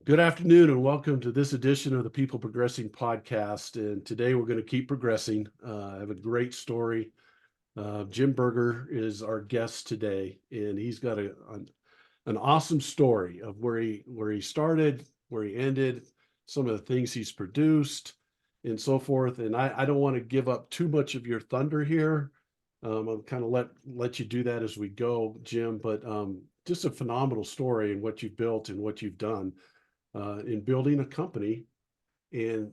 Good afternoon and welcome to this edition of the People Progressing podcast. And today we're going to keep progressing. I have a great story. Jim Berger is our guest today, and he's got an awesome story of where he started, where he ended, some of the things he's produced, and so forth. And I don't want to give up too much of your thunder here. I'll kind of let you do that as we go, Jim. But just a phenomenal story and what you've built and what you've done in building a company and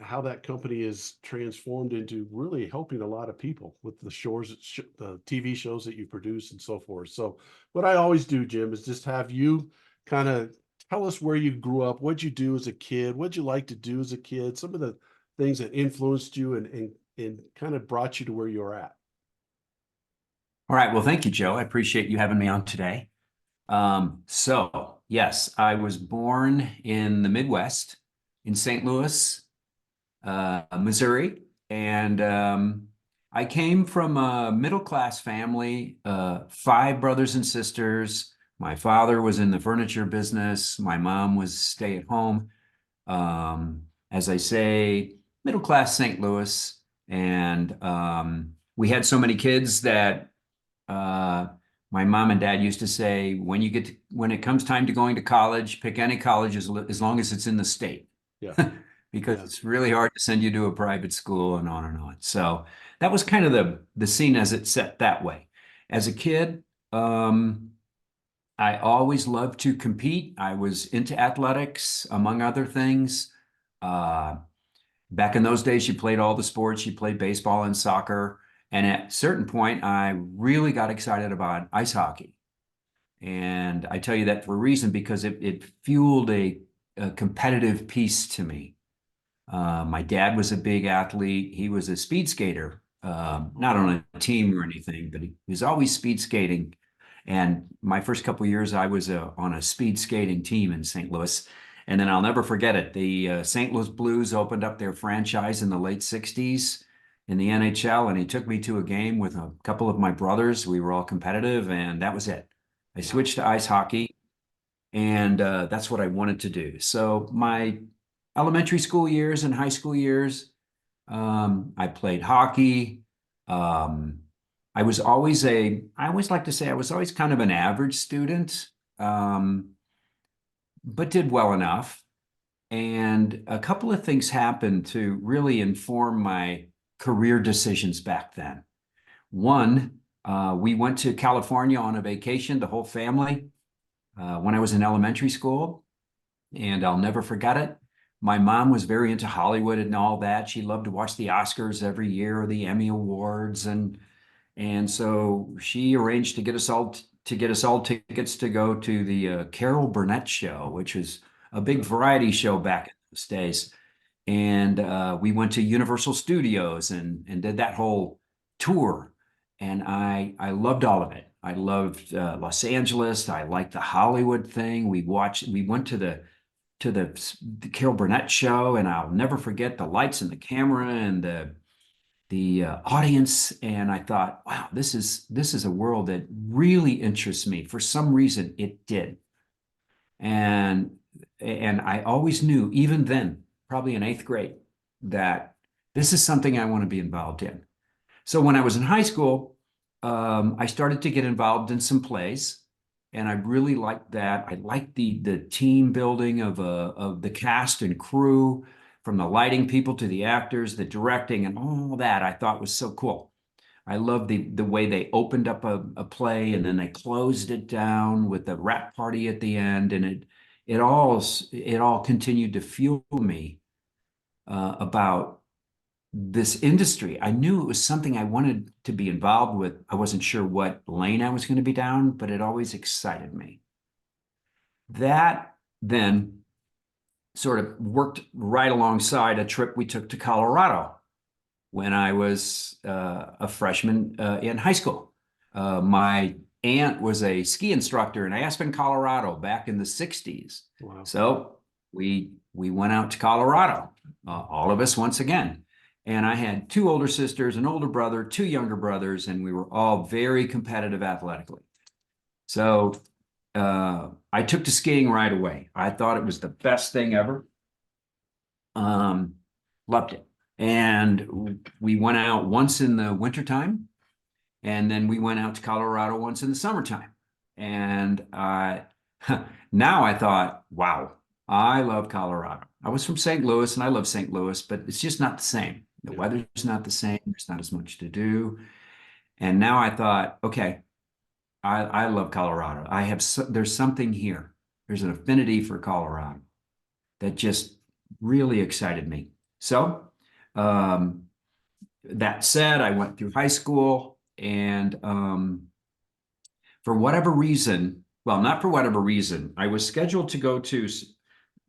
how that company is transformed into really helping a lot of people with the TV shows that you produce and so forth. So what I always do, Jim, is just have you kind of tell us where you grew up, what'd you do as a kid, what'd you like to do as a kid, some of the things that influenced you and kind of brought you to where you're at. All right. Well, thank you, Joe. I appreciate you having me on today. Yes, I was born in the Midwest in St. Louis, Missouri, and I came from a middle-class family, five brothers and sisters. My father was in the furniture business. My mom was stay at home. As I say, middle-class St. Louis, and we had so many kids that uh, my mom and dad used to say, when it comes time to going to college, pick any college as long as it's in the state, Yeah. because Yeah. it's really hard to send you to a private school and on and on. So that was kind of the scene as it set that way. As a kid, I always loved to compete. I was into athletics, among other things. Uh, Back in those days, you played all the sports. You played baseball and soccer. And at a certain point, I really got excited about ice hockey. And I tell you that for a reason, because it fueled a competitive piece to me. My dad was a big athlete. He was a speed skater, not on a team or anything, but he was always speed skating. And my first couple of years, I was on a speed skating team in St. Louis. And then I'll never forget it. The St. Louis Blues opened up their franchise in the late 60s in the NHL, and he took me to a game with a couple of my brothers. We were all competitive, and that was it. I Wow. switched to ice hockey, and that's what I wanted to do. So my elementary school years and high school years, I played hockey. Um, I always like to say I was always kind of an average student, but did well enough. And a couple of things happened to really inform my career decisions back then. One, we went to California on a vacation, the whole family, when I was in elementary school, and I'll never forget it. My mom was very into Hollywood and all that. She loved to watch the Oscars every year or the Emmy Awards, and so she arranged to get us all tickets to go to the Carol Burnett show, which was a big variety show back in those days. And we went to Universal Studios and did that whole tour. And I loved all of it. I loved Los Angeles. I liked the Hollywood thing. We went to the Carol Burnett show, and I'll never forget the lights and the camera and the audience. And I thought, wow, this is a world that really interests me. For some reason, it did. And and I always knew, even then, probably in eighth grade, that this is something I want to be involved in. So when I was in high school, I started to get involved in some plays, and I really liked that. I liked the team building of the cast and crew, from the lighting people to the actors, the directing, and all that. I thought was so cool. I loved the way they opened up a play and then they closed it down with the rap party at the end, and it all continued to fuel me about this industry. I knew it was something I wanted to be involved with. I wasn't sure what lane I was going to be down, but it always excited me. That then sort of worked right alongside a trip we took to Colorado when I was a freshman in high school. My aunt was a ski instructor in Aspen, Colorado, back in the 60s. Wow. So we went out to Colorado, all of us once again. And I had two older sisters, an older brother, two younger brothers, and we were all very competitive athletically. So I took to skiing right away. I thought it was the best thing ever. Um, Loved it. And we went out once in the wintertime, and then we went out to Colorado once in the summertime. And now I thought, wow, I love Colorado. I was from St. Louis and I love St. Louis, but it's just not the same. The Yeah. weather's not the same. There's not as much to do. And now I thought, okay, I love Colorado. There's something here. There's an affinity for Colorado that just really excited me. So, um, that said, I went through high school and for whatever reason, well, not for whatever reason, I was scheduled to go to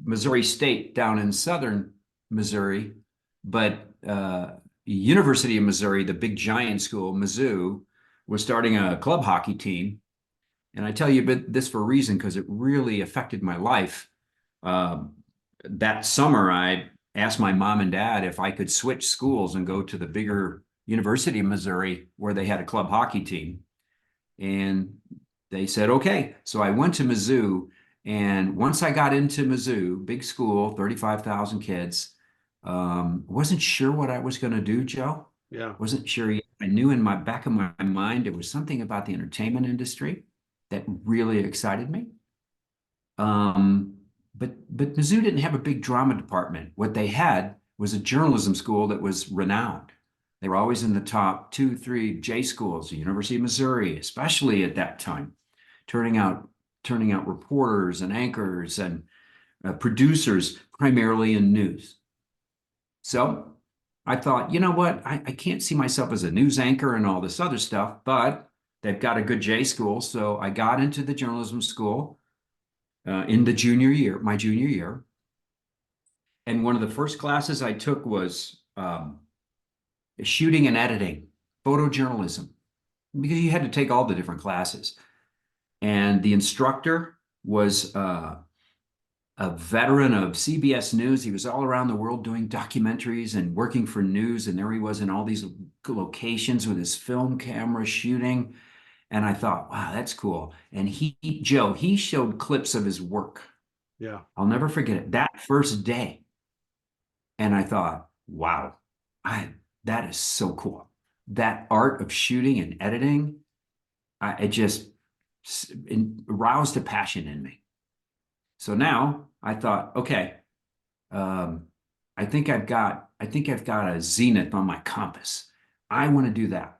Missouri State down in southern Missouri, but University of Missouri, the big giant school, Mizzou, was starting a club hockey team. And I tell you this for a reason because it really affected my life. Um, that summer, I asked my mom and dad if I could switch schools and go to the bigger University of Missouri where they had a club hockey team. And they said, okay. So I went to Mizzou. And once I got into Mizzou, big school, 35,000 kids, wasn't sure what I was going to do, Joe. Yeah. Wasn't sure yet. I knew in my back of my mind, it was something about the entertainment industry that really excited me. Um, but Mizzou didn't have a big drama department. What they had was a journalism school that was renowned. They were always in the top 2, 3 J schools, the University of Missouri, especially at that time, turning out reporters and anchors and producers, primarily in news. So I thought, you know what? I can't see myself as a news anchor and all this other stuff, but they've got a good J school. So I got into the journalism school in my junior year. And one of the first classes I took was shooting and editing, photojournalism, because you had to take all the different classes. And the instructor was a veteran of CBS News. He was all around the world doing documentaries and working for news. And there he was in all these locations with his film camera shooting. And I thought, wow, that's cool. And Joe, he showed clips of his work. Yeah. I'll never forget it. That first day. And I thought, wow, that is so cool. That art of shooting and editing, it just aroused a passion in me. So now I thought, okay, um, I think I've got a zenith on my compass. I want to do that.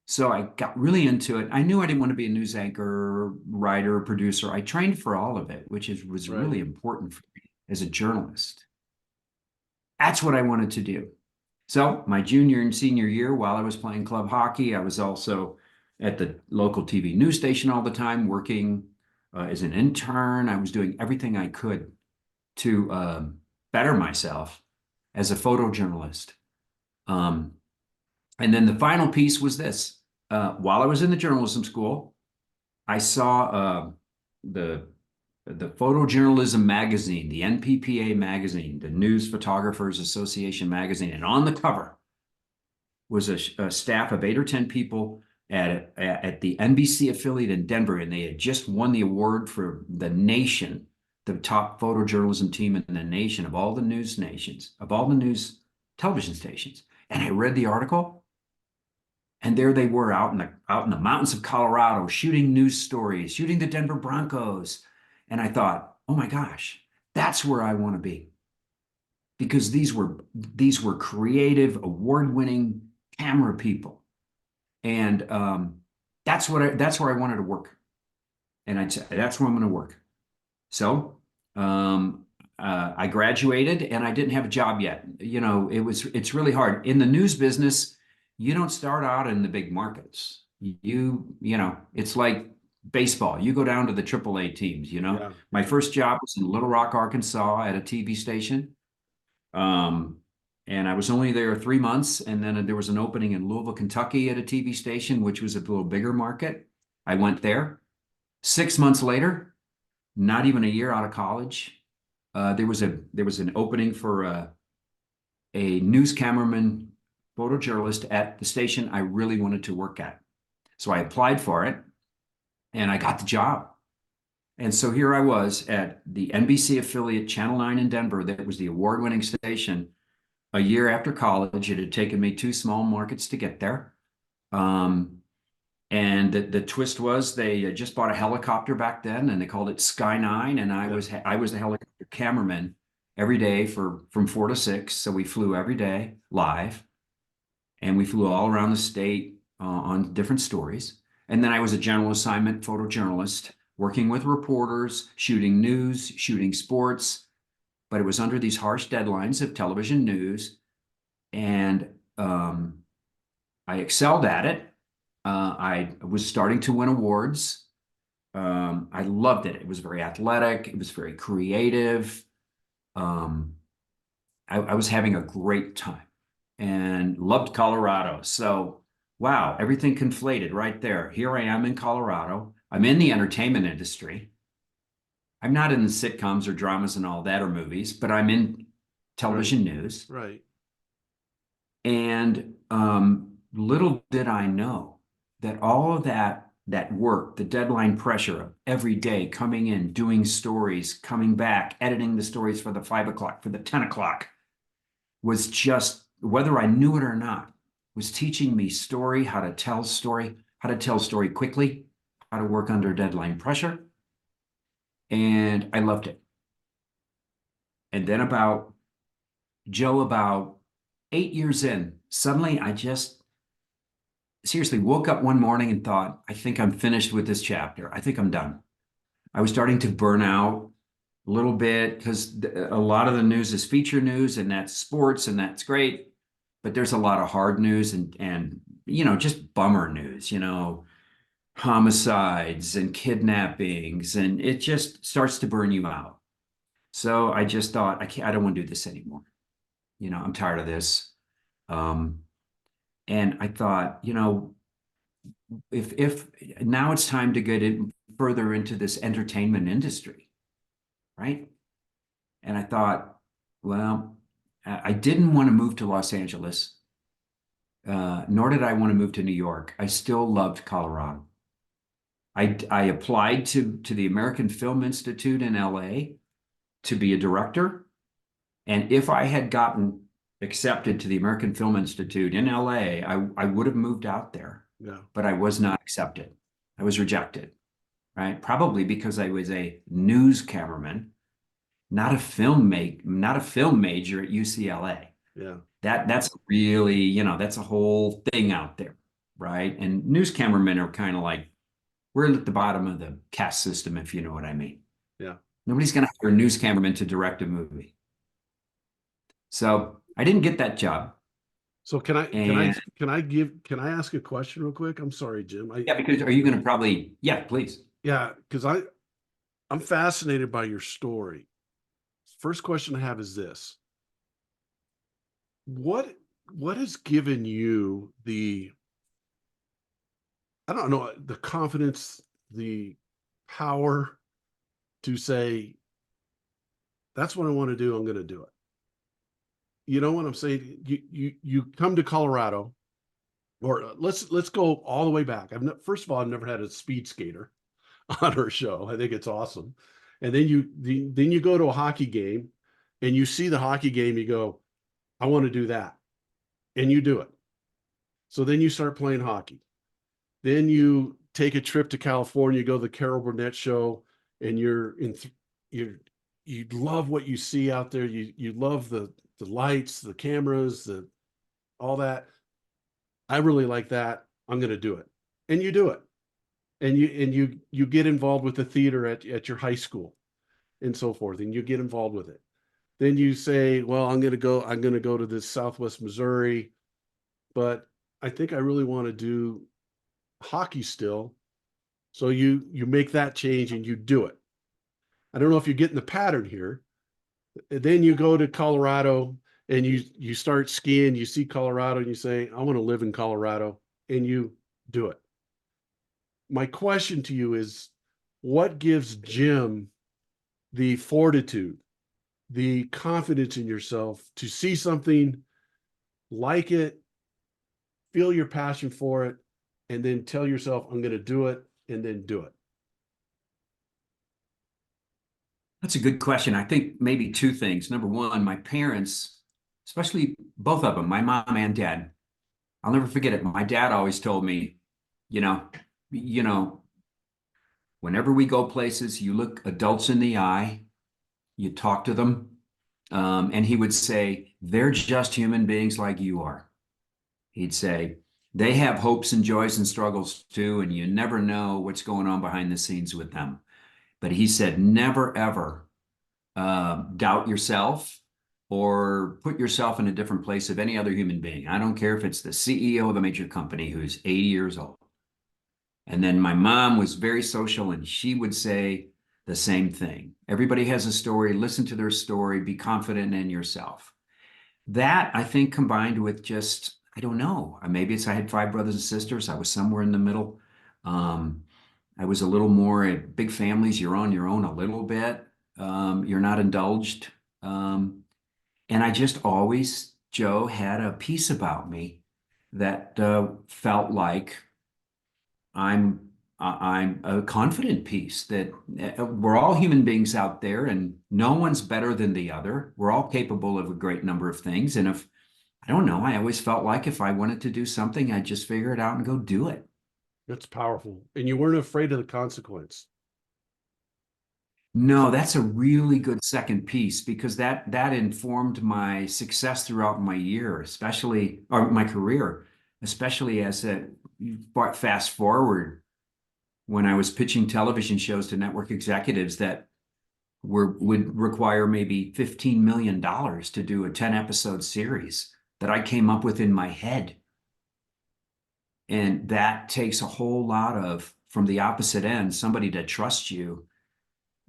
So I got really into it. I knew I didn't want to be a news anchor, writer, producer. I trained for all of it, which was Right. really important for me as a journalist. That's what I wanted to do. So my junior and senior year, while I was playing club hockey, I was also at the local TV news station all the time, working as an intern. I was doing everything I could to better myself as a photojournalist. Um, and then the final piece was this. While I was in the journalism school, I saw the photojournalism magazine, the NPPA magazine, the News Photographers Association magazine, and on the cover was a staff of 8 or 10 people at the NBC affiliate in Denver, and they had just won the award for the nation, the top photojournalism team in the nation of all the news nations, of all the news television stations. And I read the article, and there they were out in the mountains of Colorado, shooting news stories, shooting the Denver Broncos. And I thought, oh my gosh, that's where I want to be. Because these were creative, award-winning camera people. And that's where I wanted to work. And I'd say, that's where I'm going to work. So I graduated and I didn't have a job yet. You know, it's really hard. In the news business, you don't start out in the big markets. You know, it's like baseball. You go down to the AAA teams, you know. Yeah. My first job was in Little Rock, Arkansas at a TV station. And I was only there 3 months. And then there was an opening in Louisville, Kentucky at a TV station, which was a little bigger market. I went there. 6 months later, not even a year out of college, there was an opening for a news cameraman, photojournalist at the station I really wanted to work at. So I applied for it and I got the job. And so here I was at the NBC affiliate Channel 9 in Denver. That was the award-winning station. A year after college, it had taken me two small markets to get there. And the twist was they just bought a helicopter back then, and they called it Sky Nine, and I was the helicopter cameraman every day from 4 to 6. So we flew every day live, and we flew all around the state on different stories. And then I was a general assignment photojournalist, working with reporters, shooting news, shooting sports, but it was under these harsh deadlines of television news, and I excelled at it. I was starting to win awards. I loved it. It was very athletic. It was very creative. Um, I was having a great time and loved Colorado. So, wow, everything conflated right there. Here I am in Colorado. I'm in the entertainment industry. I'm not in the sitcoms or dramas and all that or movies, but I'm in television news. Right. And little did I know that all of that work, the deadline pressure of every day coming in, doing stories, coming back, editing the stories for the 5 o'clock, for the 10 o'clock, was just, whether I knew it or not, was teaching me how to tell story quickly, how to work under deadline pressure. And I loved it. And then about 8 years in, suddenly I just seriously woke up one morning and thought, I think I'm finished with this chapter. I think I'm done. I was starting to burn out a little bit because a lot of the news is feature news, and that's sports, and that's great. But there's a lot of hard news and just bummer news, homicides and kidnappings, and it just starts to burn you out. So I just thought, I don't want to do this anymore. I'm tired of this. And I thought, if now it's time to get in further into this entertainment industry, right? And I thought, well, I didn't want to move to Los Angeles, nor did I want to move to New York. I still loved Colorado. I applied to the American Film Institute in LA to be a director. And if I had gotten accepted to the American Film Institute in LA, I would have moved out there. Yeah. But I was not accepted. I was rejected, right? Probably because I was a news cameraman, not a film major at UCLA. Yeah. That's really, that's a whole thing out there, right? And news cameramen are kind of like, we're at the bottom of the caste system, if you know what I mean. Yeah. Nobody's going to hire a news cameraman to direct a movie. So I didn't get that job. So can I ask a question real quick? I'm sorry, Jim. Yeah, because are you going to yeah, please. Yeah, because I'm fascinated by your story. First question I have is this. What has given you I don't know, the confidence, the power to say, that's what I want to do, I'm going to do it. You know what I'm saying? You come to Colorado, or let's go all the way back. First of all, I've never had a speed skater on our show. I think it's awesome. And then you go to a hockey game, and you see the hockey game, you go, I want to do that. And you do it. So then you start playing hockey. Then you take a trip to California, go to the Carol Burnett show, and you love what you see out there. You love the lights, the cameras, all that. I really like that. I'm going to do it. And you do it. And you get involved with the theater at your high school and so forth, and you get involved with it. Then you say, well, I'm going to go to this Southwest Missouri, but I think I really want to do hockey still. So you make that change and you do it. I don't know if you're getting the pattern here. Then you go to Colorado and you start skiing, you see Colorado and you say, I want to live in Colorado, and you do it. My question to you is, what gives Jim the fortitude, the confidence in yourself to see something, like it, feel your passion for it, and then tell yourself, I'm going to do it, and then do it? That's a good question. I think maybe two things. Number one, my parents, especially both of them, my mom and dad, I'll never forget it. My dad always told me, you know, you know, whenever we go places, you look adults in the eye, you talk to them, and he would say, they're just human beings like you are. He'd say, they have hopes and joys and struggles too, and you never know what's going on behind the scenes with them. But he said, never ever doubt yourself or put yourself in a different place of any other human being. I don't care if it's the CEO of a major company who's 80 years old. And then my mom was very social, and she would say the same thing. Everybody has a story. Listen to their story. Be confident in yourself. That, I think, combined with just, I don't know, maybe it's I had five brothers and sisters. I was somewhere in the middle. Um, I was a little more big families. You're on your own a little bit. You're not indulged. And I just always, Joe, had a piece about me that felt like I'm a confident piece that we're all human beings out there, and no one's better than the other. We're all capable of a great number of things. And if I don't know, I always felt like if I wanted to do something, I'd just figure it out and go do it. That's powerful. And you weren't afraid of the consequence. No, that's a really good second piece because that informed my success throughout my year, especially or my career, especially as a fast forward when I was pitching television shows to network executives that would require maybe $15 million to do a 10 episode series that I came up with in my head. And that takes a whole lot of, from the opposite end, somebody to trust you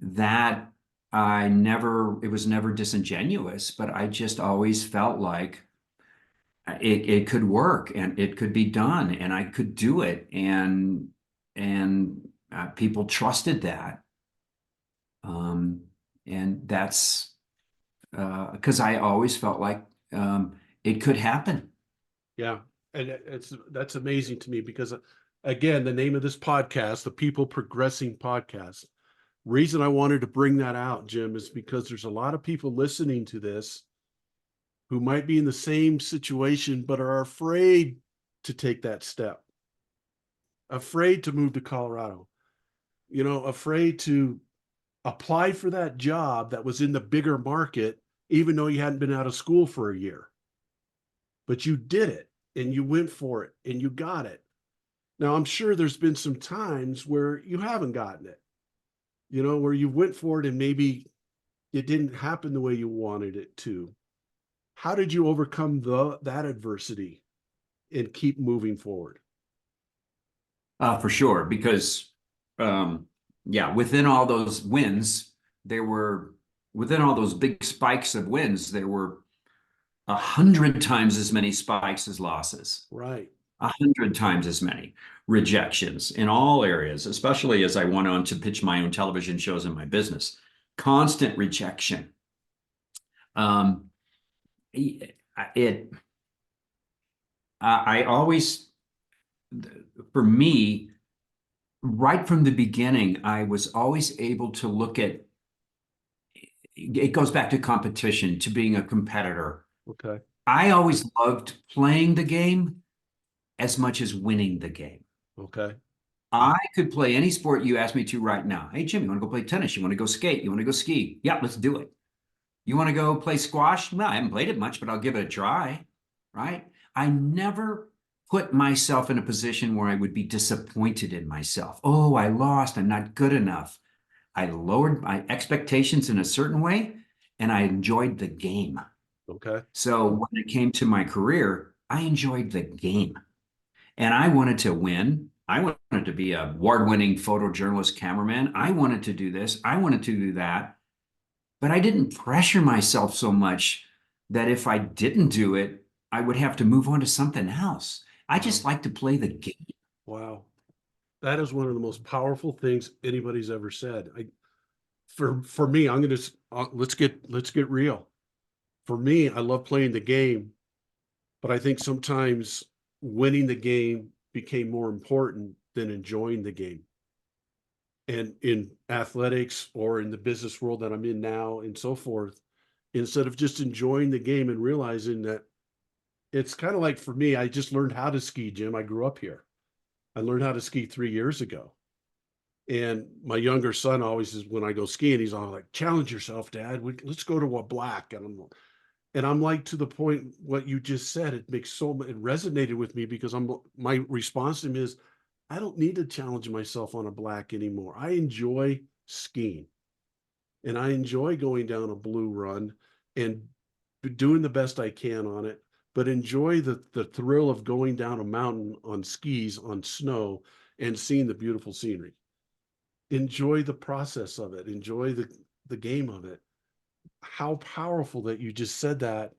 that it was never disingenuous, but I just always felt like it could work and it could be done and I could do it. And people trusted that. Um, and that's because I always felt like it could happen. Yeah. And that's amazing to me because again, the name of this podcast, the People Progressing Podcast, reason I wanted to bring that out, Jim, is because there's a lot of people listening to this who might be in the same situation, but are afraid to take that step, afraid to move to Colorado, afraid to apply for that job that was in the bigger market, even though you hadn't been out of school for a year. But you did it and you went for it and you got it. Now, I'm sure there's been some times where you haven't gotten it, where you went for it and maybe it didn't happen the way you wanted it to. How did you overcome that adversity and keep moving forward? For sure, because yeah, within all those wins, there were within all those big spikes of wins, there were 100 times as many spikes as losses. Right. 100 times as many rejections in all areas, especially as I went on to pitch my own television shows in my business. Constant rejection. Um, I always, for me, right from the beginning, I was always able to look at it goes back to competition, to being a competitor. Okay. I always loved playing the game as much as winning the game. Okay. I could play any sport you ask me to right now. Hey, Jim, you want to go play tennis? You want to go skate? You want to go ski? Yeah, let's do it. You want to go play squash? No, I haven't played it much, but I'll give it a try. Right? I never put myself in a position where I would be disappointed in myself. Oh, I lost. I'm not good enough. I lowered my expectations in a certain way and I enjoyed the game. Okay. So when it came to my career, I enjoyed the game and I wanted to win. I wanted to be a award-winning photojournalist cameraman. I wanted to do this. I wanted to do that. But I didn't pressure myself so much that if I didn't do it, I would have to move on to something else. I just like to play the game. Wow. That is one of the most powerful things anybody's ever said. For me, I'm going to let's get real. For me, I love playing the game, but I think sometimes winning the game became more important than enjoying the game. and in athletics or in the business world that I'm in now and so forth, instead of just enjoying the game and realizing that it's kind of like for me, I just learned how to ski, Jim. I grew up here. I learned how to ski 3 years ago. And my younger son always is when I go skiing, he's all like, challenge yourself, Dad. Let's go to a black. And I'm like, to the point what you just said, it makes it resonated with me because my response to him is, I don't need to challenge myself on a black anymore. I enjoy skiing and I enjoy going down a blue run and doing the best I can on it, but enjoy the thrill of going down a mountain on skis on snow and seeing the beautiful scenery. Enjoy the process of it. Enjoy the game of it. How powerful that you just said that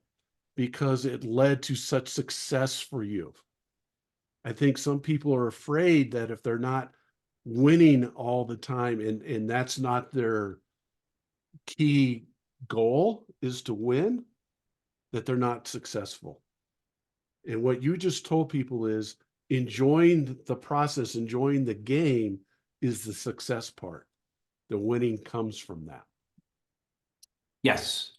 because it led to such success for you. I think some people are afraid that if they're not winning all the time and that's not their key goal is to win, that they're not successful. And what you just told people is enjoying the process, enjoying the game is the success part. The winning comes from that. Yes.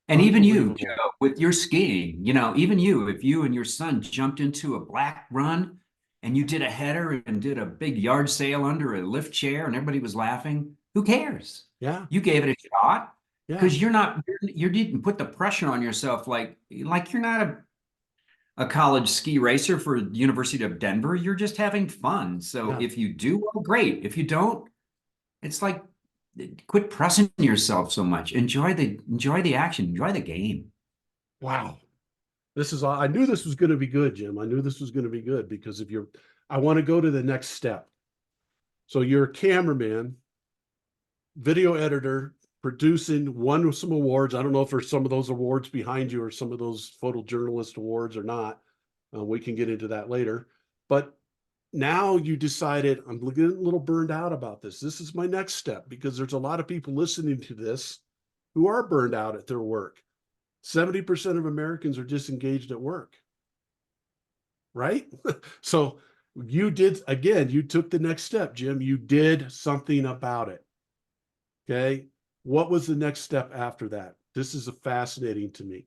And even you, Joe, Unbelievable. with your skiing, you know, even you, if you and your son jumped into a black run and you did a header and did a big yard sale under a lift chair and everybody was laughing, who cares? Yeah. You gave it a shot Yeah. because you didn't put the pressure on yourself like you're not a college ski racer for the University of Denver. You're just having fun. So Yeah. if you do, well, great. If you don't, it's like quit pressing yourself so much. Enjoy the action, enjoy the game. Wow. I knew this was going to be good, Jim. I knew this was going to be good because I want to go to the next step. So you're a cameraman, video editor, producing, won some awards. I don't know if there's some of those awards behind you or some of those photojournalist awards or not. We can get into that later. But now you decided I'm getting a little burned out about this. This is my next step because there's a lot of people listening to this who are burned out at their work. 70% of Americans are disengaged at work, right? So you took the next step, Jim. You did something about it. Okay. What was the next step after that? This is fascinating to me.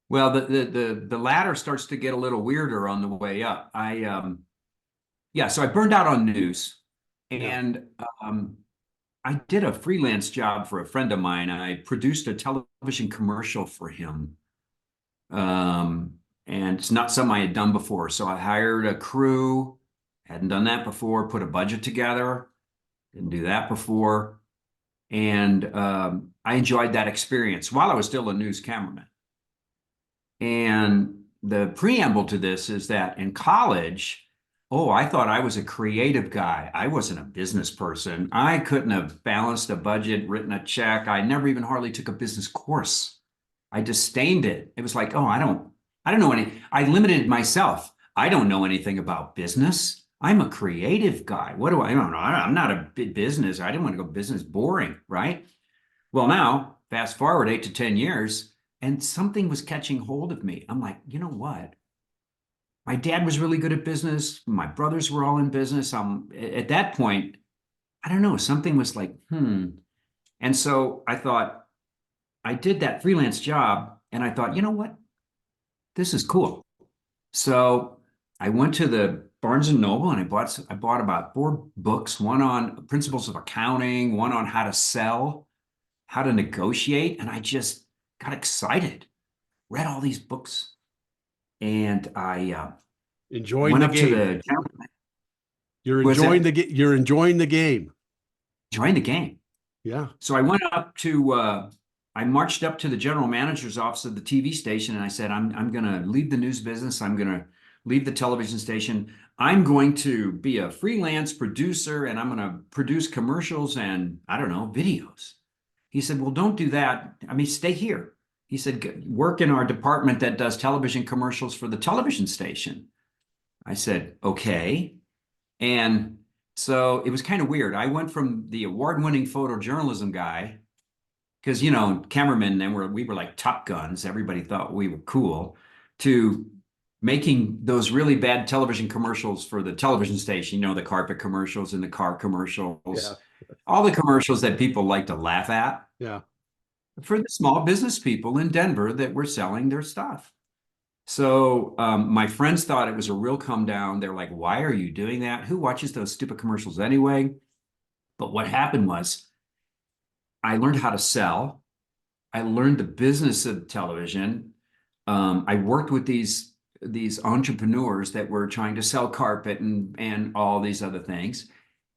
Well, the ladder starts to get a little weirder on the way up. So I burned out on news, Yeah. and I did a freelance job for a friend of mine. I produced a television commercial for him. And it's not something I had done before. So I hired a crew, hadn't done that before, put a budget together, didn't do that before. And I enjoyed that experience while I was still a news cameraman. And the preamble to this is that in college, oh, I thought I was a creative guy. I wasn't a business person. I couldn't have balanced a budget, written a check. I never even hardly took a business course. I disdained it. It was like, oh, I don't know I limited myself. I don't know anything about business. I'm a creative guy. What do I don't know? I'm not a big business. I didn't want to go business boring, right? Well, now fast forward 8 to 10 years, and something was catching hold of me. I'm like, you know what? My dad was really good at business. My brothers were all in business. At that point, I don't know, something was like, hmm. And so I thought, I did that freelance job and I thought, you know what? This is cool. So I went to the Barnes and Noble and I bought about 4 books, one on principles of accounting, one on how to sell, how to negotiate. And I just got excited, read all these books. And I Enjoying went the up to game. the was You're enjoying the game. join the game. Yeah. So I marched up to the general manager's office of the TV station and I said, I'm going to leave the news business. I'm going to leave the television station. I'm going to be a freelance producer and I'm going to produce commercials and I don't know, videos. He said, well, don't do that. I mean, stay here. He said, work in our department that does television commercials for the television station. I said, okay. And so it was kind of weird. I went from the award-winning photojournalism guy, because cameramen then we were like Top Guns. Everybody thought we were cool, to making those really bad television commercials for the television station, the carpet commercials and the car Yeah. commercials, all the commercials that people like to laugh at Yeah. for the small business people in Denver that were selling their stuff. So my friends thought it was a real come down. They're like, why are you doing that? Who watches those stupid commercials anyway? But what happened was I learned how to sell. I learned the business of television. I worked with these entrepreneurs that were trying to sell carpet and all these other things.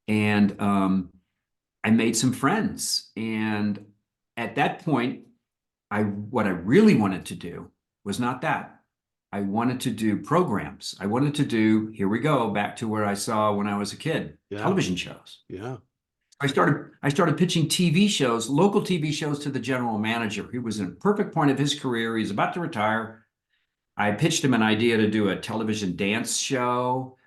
And I made some friends. And at that point, what I really wanted to do was not that. I wanted to do programs. I wanted to do, here we go, back to where I saw when I was a kid, Yeah. television shows. Yeah. I started pitching TV shows, local TV shows to the general manager. He was in a perfect point of his career. He's about to retire. I pitched him an idea to do a television dance show,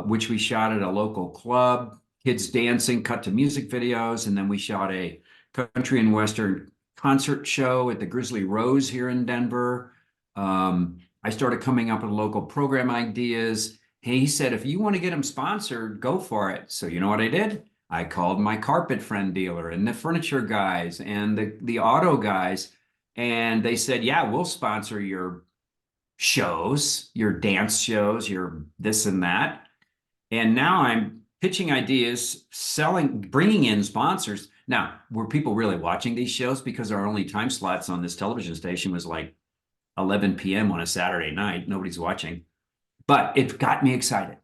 which we shot at a local club, kids dancing, cut to music videos, and then we shot a country and western concert show at the Grizzly Rose here in Denver. I started coming up with local program ideas. He said, if you want to get them sponsored, go for it. So you know what I did? I called my carpet friend dealer and the furniture guys and the auto guys, and they said, yeah, we'll sponsor your shows, your dance shows, your this and that. And now I'm pitching ideas, selling, bringing in sponsors. Now, were people really watching these shows? Because our only time slots on this television station was like 11 p.m. on a Saturday night. Nobody's watching. But it got me excited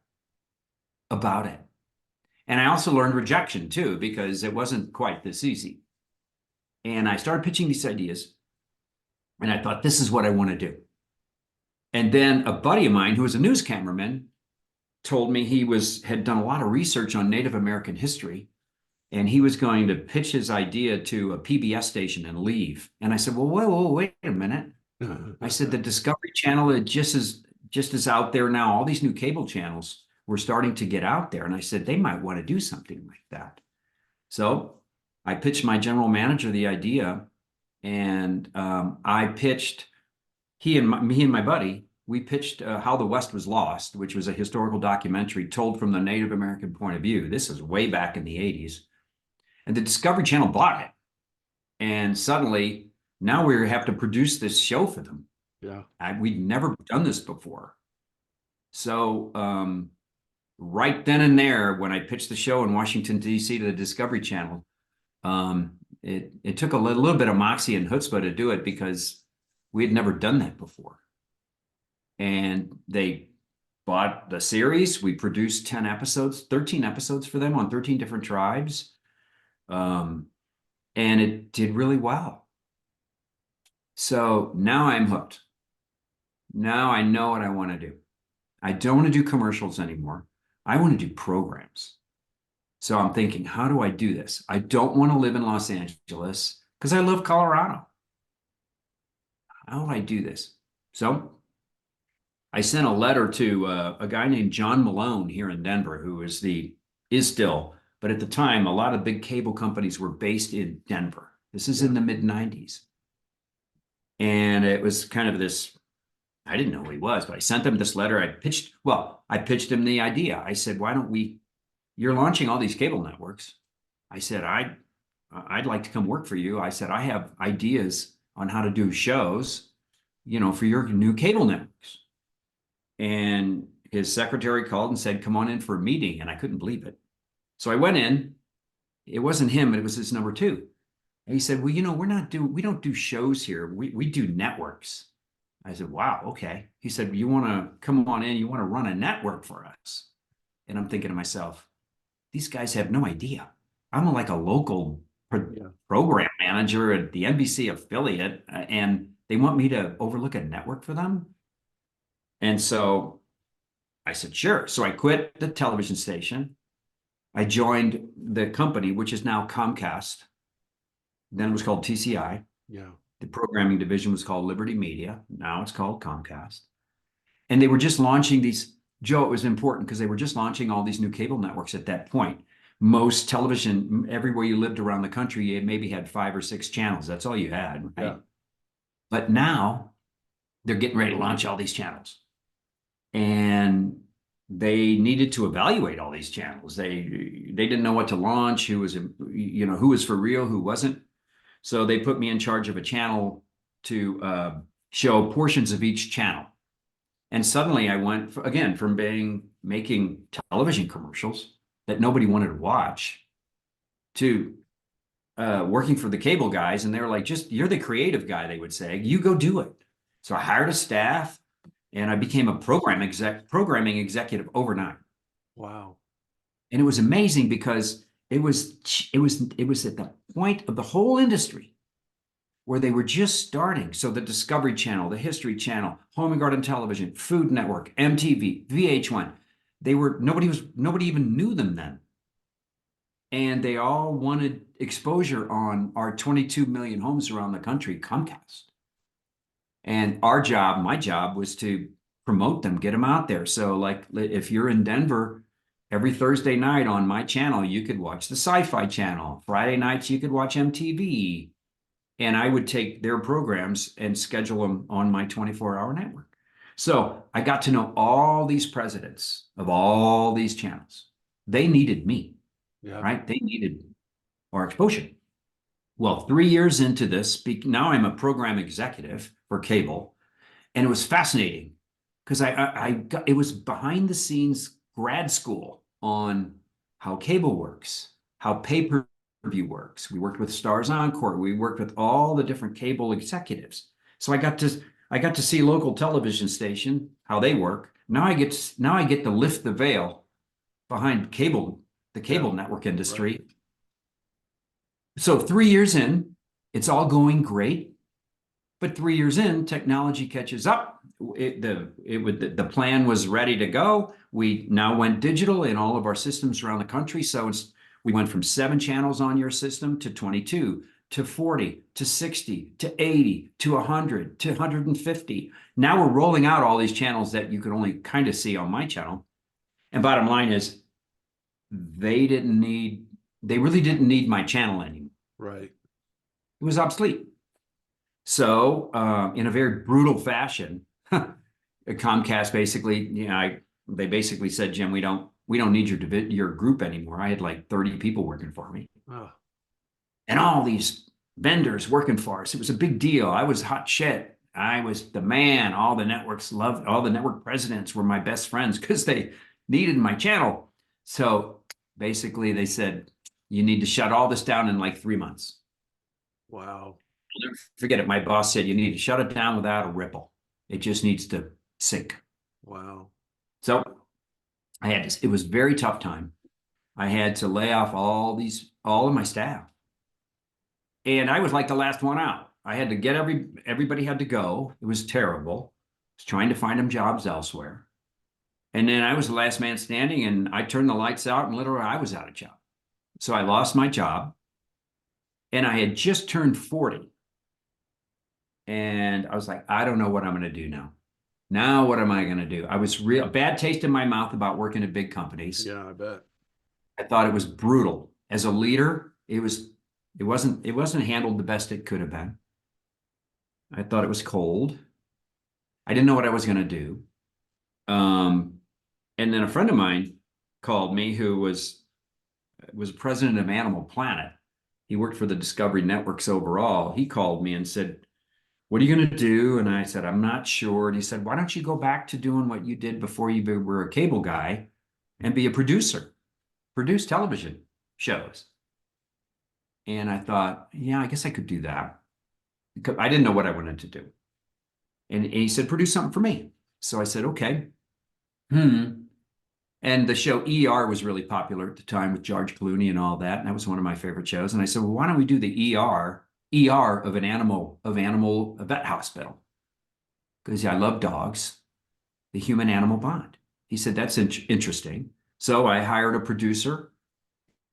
about it. And I also learned rejection too, because it wasn't quite this easy. And I started pitching these ideas. And I thought, this is what I want to do. And then a buddy of mine who was a news cameraman told me he had done a lot of research on Native American history, and he was going to pitch his idea to a PBS station and leave. And I said, well, whoa, wait a minute. I said, the Discovery Channel is just as out there now. All these new cable channels were starting to get out there. And I said, they might want to do something like that. So I pitched my general manager the idea, and I pitched me and my buddy, we pitched How the West Was Lost, which was a historical documentary told from the Native American point of view. This is way back in the 80s. And the Discovery Channel bought it. And suddenly, now we have to produce this show for them. Yeah. We'd never done this before. So right then and there, when I pitched the show in Washington, D.C. to the Discovery Channel, it took a little bit of moxie and chutzpah to do it because we had never done that before. And they bought the series. We produced 13 episodes for them on 13 different tribes. And it did really well. So now I'm hooked. Now I know what I want to do. I don't want to do commercials anymore. I want to do programs. So I'm thinking, how do I do this? I don't want to live in Los Angeles because I love Colorado. How do I do this? So I sent a letter to a guy named John Malone here in Denver, who is still, but at the time, a lot of big cable companies were based in Denver. This is in the mid 90s. And it was kind of this, I didn't know who he was, but I sent him this letter. I pitched him the idea. I said, you're launching all these cable networks. I said, I'd like to come work for you. I said, I have ideas on how to do shows, for your new cable networks. And his secretary called and said, come on in for a meeting. And I couldn't believe it. So I went in. It wasn't him, but it was his number two. And he said, well, we don't do shows here. We do networks. I said, wow, okay. He said, you want to come on in, you want to run a network for us. And I'm thinking to myself, these guys have no idea. I'm like a local program manager at the NBC affiliate, and they want me to overlook a network for them. And so I said, sure. So I quit the television station. I joined the company, which is now Comcast. Then it was called TCI. Yeah. The programming division was called Liberty Media. Now it's called Comcast. And they were just launching these, Joe, it was important because they were just launching all these new cable networks at that point. Most television, everywhere you lived around the country, you maybe had 5 or 6 channels. That's all you had, right? Yeah. But now they're getting ready to launch all these channels. and they needed to evaluate all these channels. They didn't know what to launch, who was, who was for real, who wasn't. So they put me in charge of a channel to show portions of each channel. And suddenly I went, again, from making television commercials that nobody wanted to watch to working for the cable guys. And they were like, just, you're the creative guy, they would say, you go do it. So I hired a staff and I became a programming executive overnight. Wow. And it was amazing because it was at the point of the whole industry where they were just starting. So the Discovery Channel, the History Channel, Home and Garden Television, Food Network, MTV, VH1, nobody even knew them then. And they all wanted exposure on our 22 million homes around the country, Comcast. And my job was to promote them, get them out there. So like if you're in Denver, every Thursday night on my channel, you could watch the Sci-Fi Channel. Friday nights, you could watch MTV. And I would take their programs and schedule them on my 24-hour network. So I got to know all these presidents of all these channels. They needed me, Yeah. right? They needed our exposure. Well, 3 years into this, now I'm a program executive for cable, and it was fascinating because it was behind the scenes grad school on how cable works, how pay-per-view works. We worked with Stars Encore. We worked with all the different cable executives. So I got to see local television station, how they work. Now I get to lift the veil behind the cable network industry. Right. So 3 years in, it's all going great. But 3 years in, technology catches up. The plan was ready to go. We now went digital in all of our systems around the country. So we went from 7 channels on your system to 22, to 40, to 60, to 80, to 100, to 150. Now we're rolling out all these channels that you can only kind of see on my channel. And bottom line is, they really didn't need my channel anymore. Right. It was obsolete. So, in a very brutal fashion, Comcast basically, they basically said, Jim, we don't need your group anymore. I had like 30 people working for me, Oh, and all these vendors working for us. It was a big deal. I was hot shit. I was the man. All the network presidents were my best friends because they needed my channel. So basically, they said, you need to shut all this down in like 3 months. wow. I'll never forget it. My boss said, you need to shut it down without a ripple. It just needs to sink. Wow. So it was a very tough time. I had to lay off all of my staff. And I was like the last one out. I had to get everybody had to go. It was terrible. I was trying to find them jobs elsewhere. And then I was the last man standing, and I turned the lights out, and literally I was out of job. So I lost my job, and I had just turned 40. And I was like, I don't know what I'm going to do now. Now, what am I going to do? I was a bad taste in my mouth about working at big companies. Yeah, I bet. I thought it was brutal. As a leader, it wasn't handled the best it could have been. I thought it was cold. I didn't know what I was going to do. And then a friend of mine called me who was president of Animal Planet. He worked for the Discovery Networks overall. He called me and said, what are you going to do? And I said, I'm not sure. And he said, why don't you go back to doing what you did before you were a cable guy and be a producer, produce television shows? And I thought, yeah, I guess I could do that. Because I didn't know what I wanted to do. And he said, produce something for me. So I said, okay. And the show ER was really popular at the time with George Clooney and all that. And that was one of my favorite shows. And I said, well, why don't we do the ER of a vet hospital? Because I love dogs, the human animal bond. He said, that's interesting. So I hired a producer,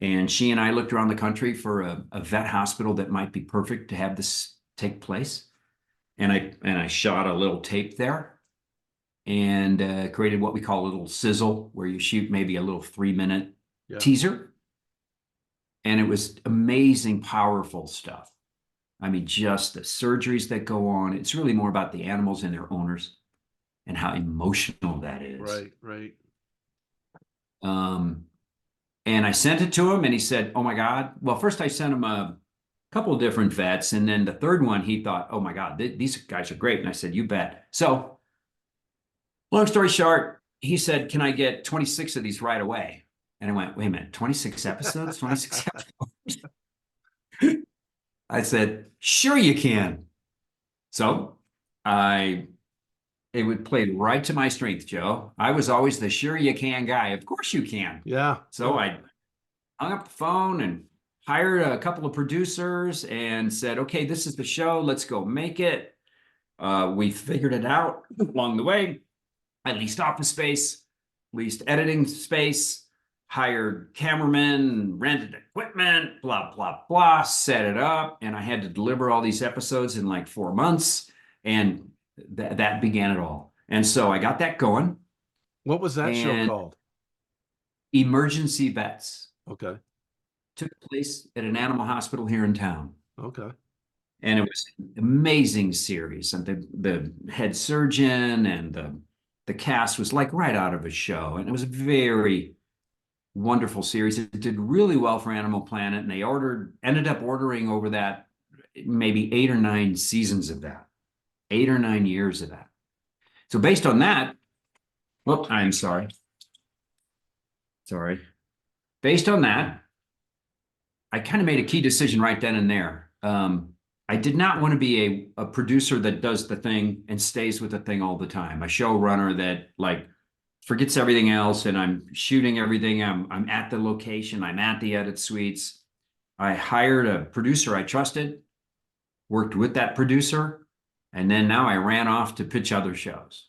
and she and I looked around the country for a vet hospital that might be perfect to have this take place. And I shot a little tape there, and created what we call a little sizzle, where you shoot maybe a little 3-minute teaser. And it was amazing, powerful stuff. I mean, just the surgeries that go on. It's really more about the animals and their owners. and how emotional that is. Right, right. And I sent it to him and he said, oh my God. Well, first I sent him a couple of different vets. And then the third one, he thought, oh my God, these guys are great. And I said, you bet. So long story short, he said, can I get 26 of these right away? And I went, wait a minute, 26 episodes, 26 episodes. I said, sure you can. So it would play right to my strength, Joe. I was always the sure you can guy. Of course you can. Yeah. So I hung up the phone and hired a couple of producers and said, okay, this is the show. Let's go make it. We figured it out along the way. I leased office space, leased editing space, hired cameramen, rented equipment, blah, blah, blah, set it up. And I had to deliver all these episodes in like 4 months. And that began it all. And so I got that going. What was that show And called? Emergency Vets Okay. took place at an animal hospital here in town. Okay. And it was an amazing series. And the head surgeon and the cast was like right out of a show. And it was a very wonderful series. It did really well for Animal Planet. And they ended up ordering over that maybe 8 or 9 seasons of that, 8 or 9 years of that. So based on that, well, I'm sorry. Sorry. Based on that, I kind of made a key decision right then and there. I did not want to be a producer that does the thing and stays with the thing all the time. A showrunner that like forgets everything else and I'm shooting everything. I'm at the location. I'm at the edit suites. I hired a producer I trusted, worked with that producer, and then now I ran off to pitch other shows.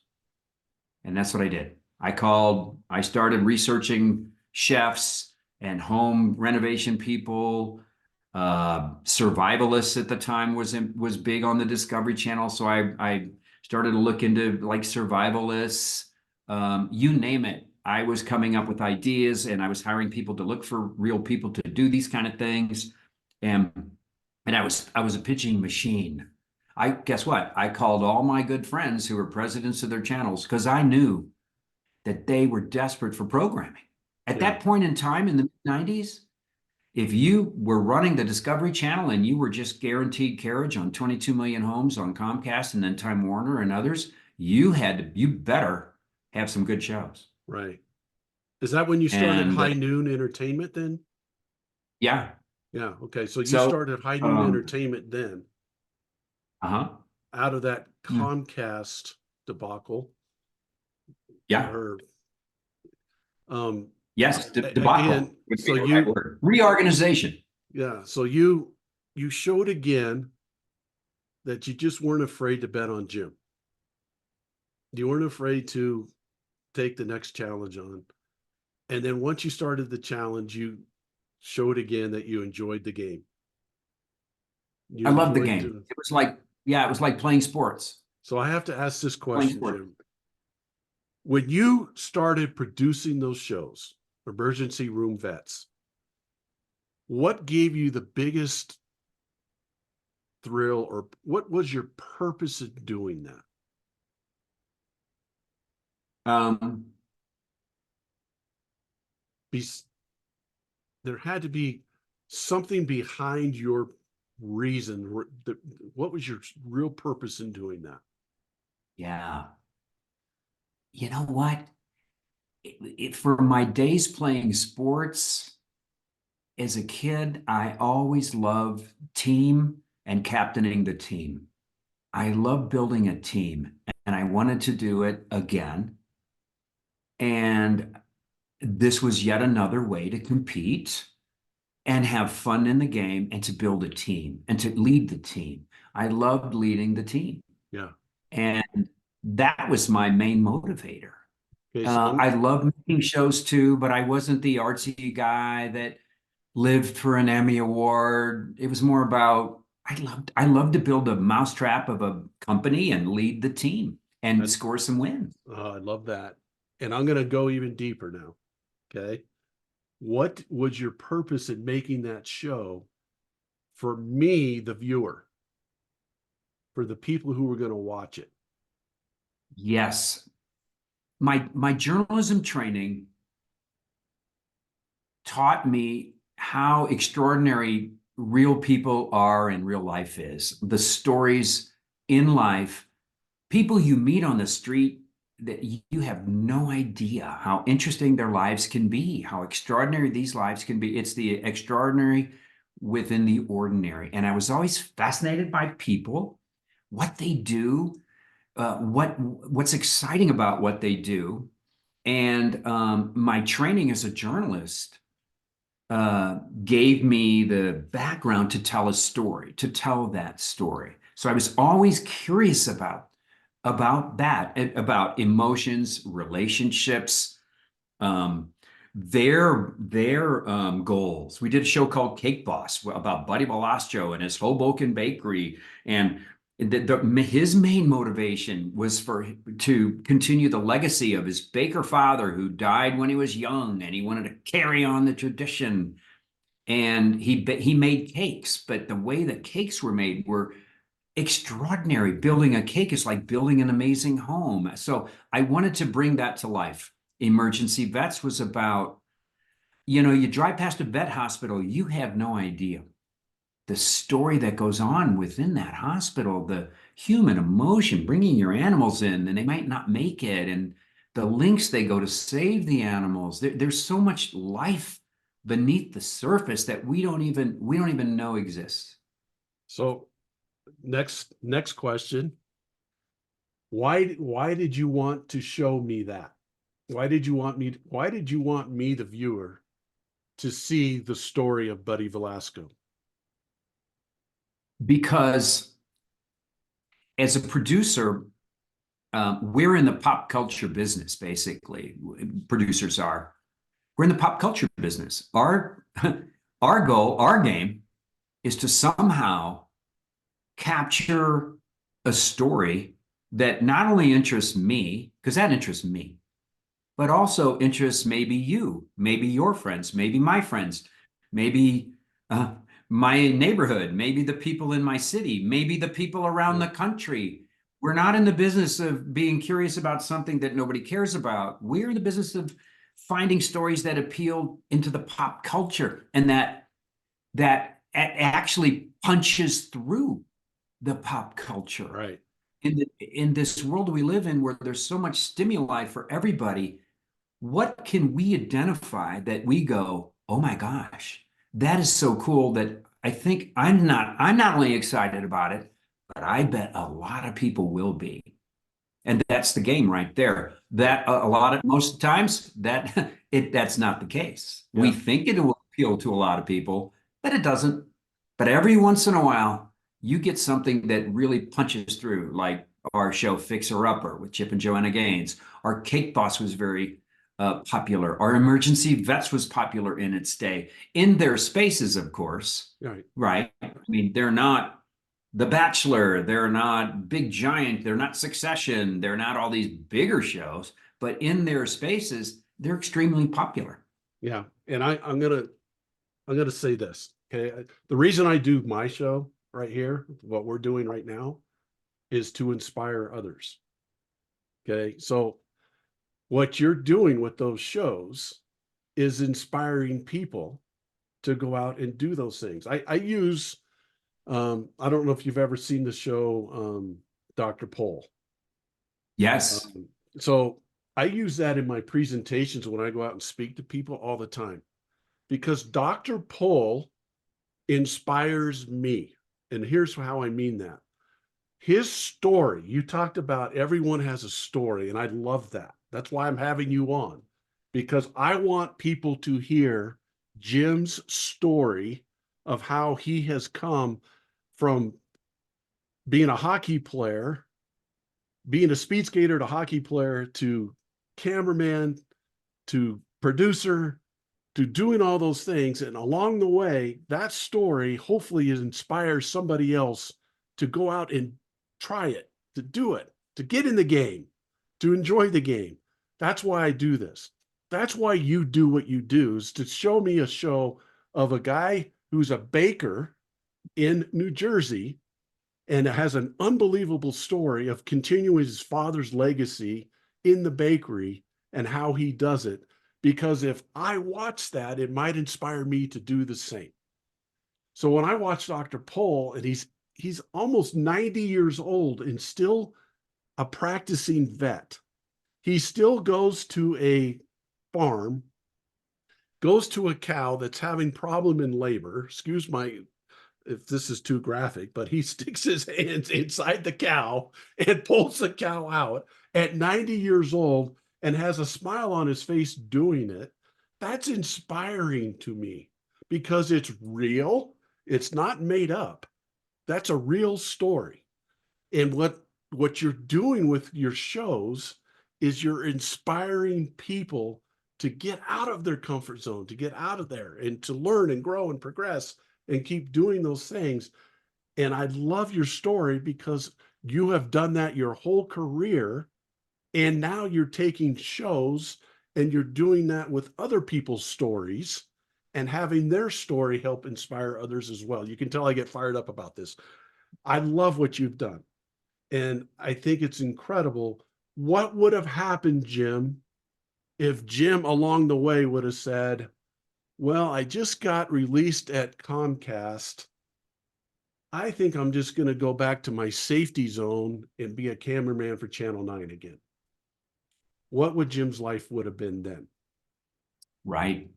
And that's what I did. I started researching chefs and home renovation people. Survivalists at the time was big on the Discovery Channel. So I started to look into like survivalists, you name it. I was coming up with ideas and I was hiring people to look for real people to do these kind of things. And I was a pitching machine. Guess what? I called all my good friends who were presidents of their channels because I knew that they were desperate for programming. At that point in time in the mid-90s, if you were running the Discovery Channel and you were just guaranteed carriage on 22 million homes on Comcast and then Time Warner and others, you better have some good shows. Right. Is that when you started High Noon Entertainment then? Yeah. Yeah. Okay. So you started High Noon Entertainment then. Uh-huh. Out of that Comcast debacle. Yeah. Or, yes, debacle. Again, so reorganization. Yeah. So you showed again that you just weren't afraid to bet on Jim. You weren't afraid to take the next challenge on. And then once you started the challenge, you showed again that you enjoyed the game. I love the game. It was like playing sports. So I have to ask this question, Jim. When you started producing those shows, Emergency Room Vets, what gave you the biggest thrill, or what was your purpose in doing that? There had to be something behind your reason. What was your real purpose in doing that? Yeah. You know what? For my days playing sports as a kid, I always loved team and captaining the team. I love building a team and I wanted to do it again. And this was yet another way to compete and have fun in the game and to build a team and to lead the team. I loved leading the team. Yeah. And that was my main motivator. Okay, I love making shows too, but I wasn't the artsy guy that lived for an Emmy Award. It was more about I loved to build a mousetrap of a company and lead the team and score some wins. I love that. And I'm going to go even deeper now. Okay. What was your purpose in making that show for me, the viewer, for the people who were going to watch it? Yes. My journalism training taught me how extraordinary real people are and real life is. The stories in life, people you meet on the street that you have no idea how interesting their lives can be, how extraordinary these lives can be. It's the extraordinary within the ordinary. And I was always fascinated by people, what they do, what's exciting about what they do. And my training as a journalist gave me the background to tell a story, to tell that story. So I was always curious about that, about emotions, relationships, um, their goals. We did a show called Cake Boss about Buddy Velasco and his Hoboken bakery, and his main motivation was to continue the legacy of his baker father who died when he was young, and he wanted to carry on the tradition. And he made cakes, but the way that cakes were made were extraordinary. Building a cake is like building an amazing home. So I wanted to bring that to life. Emergency Vets was about, you drive past a vet hospital, you have no idea the story that goes on within that hospital, the human emotion, bringing your animals in and they might not make it, and the lengths they go to save the animals. There's so much life beneath the surface that we don't even know exists. So next question. Why did you want to show me that? Why did you want me, the viewer, to see the story of Buddy Velasco? Because as a producer, we're in the pop culture business, basically. Producers are. We're in the pop culture business. Our goal, our game, is to somehow capture a story that not only interests me, because that interests me, but also interests maybe you, maybe your friends, maybe my friends, maybe uh, my neighborhood, maybe the people in my city, maybe the people around Yeah. the country. We're not in the business of being curious about something that nobody cares about. We're in the business of finding stories that appeal into the pop culture and that actually punches through the pop culture. Right. In this world we live in where there's so much stimuli for everybody, what can we identify that we go, oh my gosh, that is so cool that I think I'm not only excited about it, but I bet a lot of people will be. And that's the game right there. Yeah. That a lot of most times that's not the case. We Yeah. think it will appeal to a lot of people, but it doesn't. But every once in a while, you get something that really punches through, like our show Fixer Upper with Chip and Joanna Gaines. Our Cake Boss was very popular. Our Emergency Vets was popular in its day, in their spaces, of course. Right. Right? I mean, they're not the Bachelor, they're not Big Giant, they're not Succession, they're not all these bigger shows, but in their spaces, they're extremely popular. Yeah. And I'm gonna say this. Okay. The reason I do my show right here, what we're doing right now, is to inspire others. Okay. So what you're doing with those shows is inspiring people to go out and do those things. I use I don't know if you've ever seen the show Dr. Pol. Yes. Um, so I use that in my presentations when I go out and speak to people all the time because Dr. Pol inspires me. And here's how I mean that. His story, you talked about everyone has a story, and I love that. That's why I'm having you on, because I want people to hear Jim's story of how he has come from being a hockey player, being a speed skater to hockey player to cameraman to producer to doing all those things. And along the way, that story hopefully inspires somebody else to go out and try it, to do it, to get in the game, to enjoy the game. That's why I do this. That's why you do what you do, is to show me a show of a guy who's a baker in New Jersey and it has an unbelievable story of continuing his father's legacy in the bakery and how he does it. Because if I watch that, it might inspire me to do the same. So when I watch Dr. Pohl, and he's almost 90 years old and still a practicing vet, he still goes to a farm, goes to a cow that's having problem in labor. Excuse my if this is too graphic, but he sticks his hands inside the cow and pulls the cow out at 90 years old and has a smile on his face doing it. That's inspiring to me because it's real. It's not made up. That's a real story. And what you're doing with your shows is you're inspiring people to get out of their comfort zone, to get out of there and to learn and grow and progress and keep doing those things. And I love your story because you have done that your whole career. And now you're taking shows and you're doing that with other people's stories and having their story help inspire others as well. You can tell I get fired up about this. I love what you've done. And I think it's incredible. What would have happened, Jim, if Jim along the way would have said, well, I just got released at Comcast. I think I'm just going to go back to my safety zone and be a cameraman for Channel 9 again. What would Jim's life would have been then? Right.